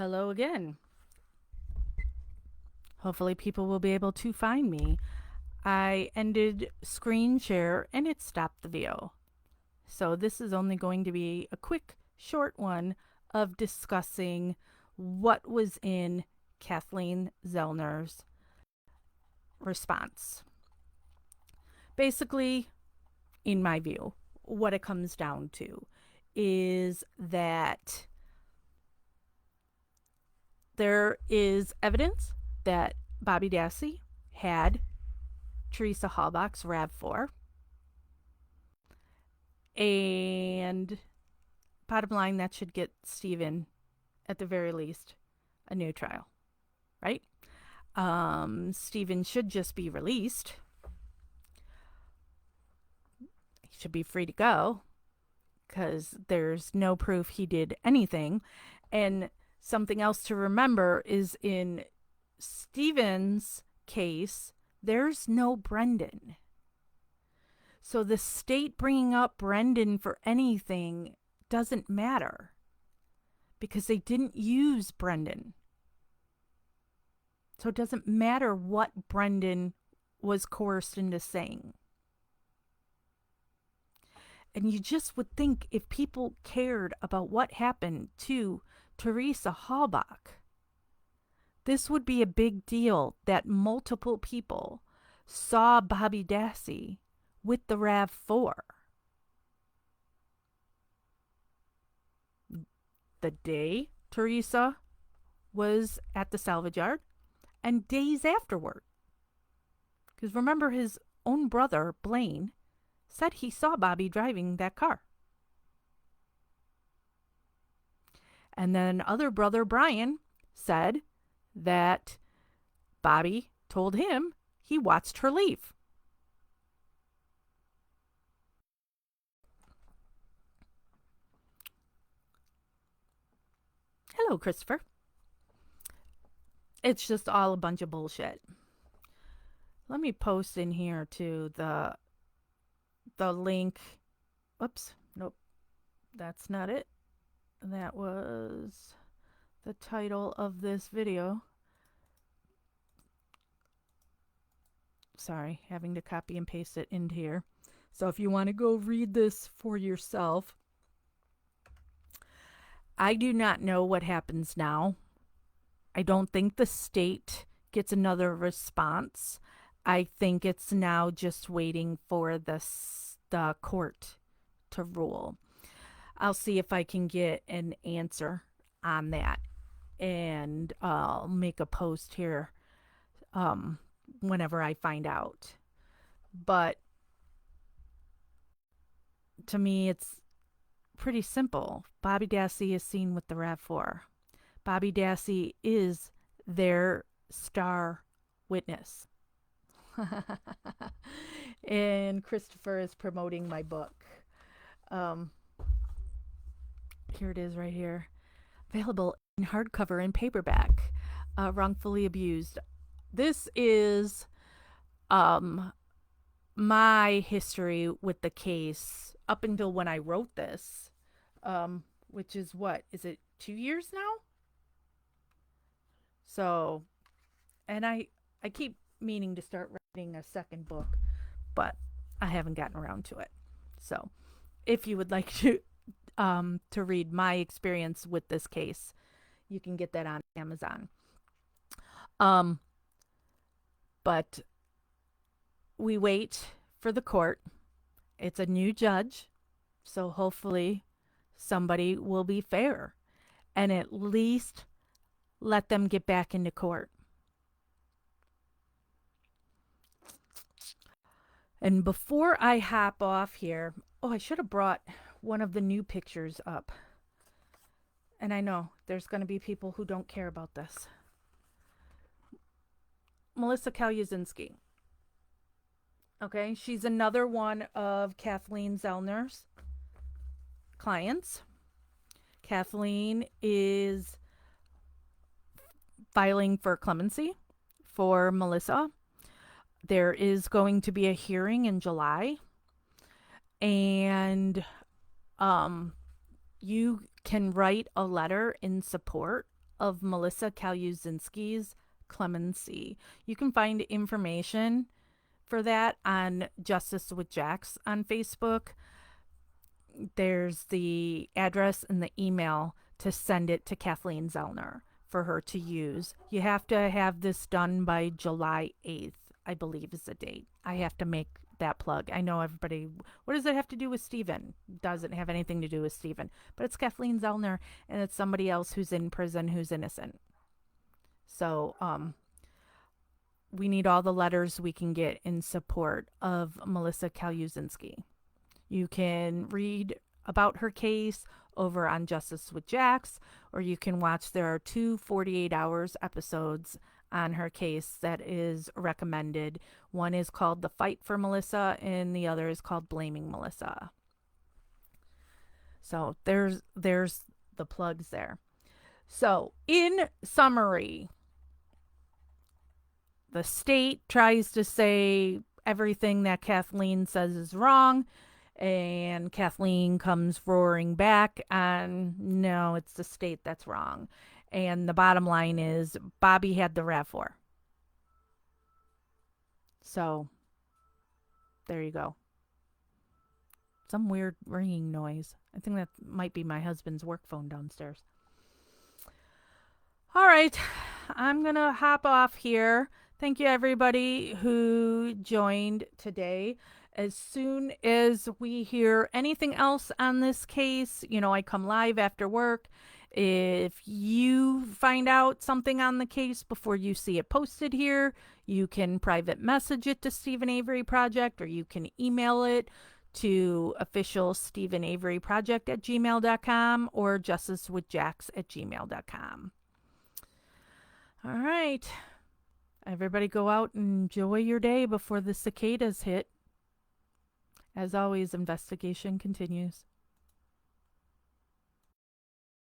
Hello again. Hopefully people will be able to find me. I ended screen share and it stopped the video. So this is only going to be a quick, short one of discussing what was in Kathleen Zellner's response. Basically, in my view, what it comes down to is that there is evidence that Bobby Dassey had Teresa Halbach's RAV4. And bottom line, that should get Stephen, at the very least, a new trial, right? Stephen should just be released. He should be free to go because there's no proof he did anything. And something else to remember is in Stephen's case, there's no Brendan. So the state bringing up Brendan for anything doesn't matter because they didn't use Brendan. So it doesn't matter what Brendan was coerced into saying. And you just would think if people cared about what happened to Teresa Halbach, this would be a big deal that multiple people saw Bobby Dassey with the RAV4. The day Teresa was at the salvage yard and days afterward. Because remember, his own brother, Blaine, said he saw Bobby driving that car. And then other brother, Brian, said that Bobby told him he watched her leave. Hello, Christopher. It's just all a bunch of bullshit. Let me post in here to the link. Oops, nope, that's not it. That was the title of this video. Sorry, having to copy and paste it into here. So if you want to go read this for yourself, I do not know what happens now. I don't think the state gets another response. I think it's now just waiting for the court to rule. I'll see if I can get an answer on that, and I'll make a post here whenever I find out. But to me, it's pretty simple. Bobby Dassey is seen with the RAV4. Bobby Dassey is their star witness. And Christopher is promoting my book. Here it is right here. Available in hardcover and paperback. Wrongfully Abused. This is my history with the case up until when I wrote this, which is what? Is it 2 years now? So, and I keep meaning to start writing a second book, but I haven't gotten around to it. So, if you would like to read my experience with this case, you can get that on Amazon. But we wait for the court. It's a new judge, so hopefully somebody will be fair and at least let them get back into court. And before I hop off here, I should have brought one of the new pictures up. And I know there's going to be people who don't care about this. Melissa Kalyazinski. Okay, she's another one of Kathleen Zellner's clients. Kathleen is filing for clemency for Melissa. There is going to be a hearing in July, and you can write a letter in support of Melissa Kaluzinski's clemency. You can find information for that on Justice with Jax on Facebook. There's the address and the email to send it to Kathleen Zellner for her to use. You have to have this done by July 8th, I believe is the date. I have to make that plug. I know everybody, what does it have to do with Stephen? Doesn't have anything to do with Stephen. But it's Kathleen Zellner, and it's somebody else who's in prison who's innocent. So, we need all the letters we can get in support of Melissa Kaluzinski. You can read about her case over on Justice with Jax, or you can watch, there are 2 48 hours episodes on her case that is recommended. One is called The Fight for Melissa, and the other is called Blaming Melissa. So there's the plugs there. So in summary, the state tries to say everything that Kathleen says is wrong, and Kathleen comes roaring back on, no, it's the state that's wrong. And the bottom line is Bobby had the RAV4. So there you go. Some weird ringing noise. I think that might be my husband's work phone downstairs. All right, I'm going to hop off here. Thank you, everybody who joined today. As soon as we hear anything else on this case, I come live after work. If you find out something on the case before you see it posted here, you can private message it to Stephen Avery Project, or you can email it to official Stephen Avery Project at gmail.com or justicewithjax@gmail.com. All right. Everybody go out and enjoy your day before the cicadas hit. As always, investigation continues.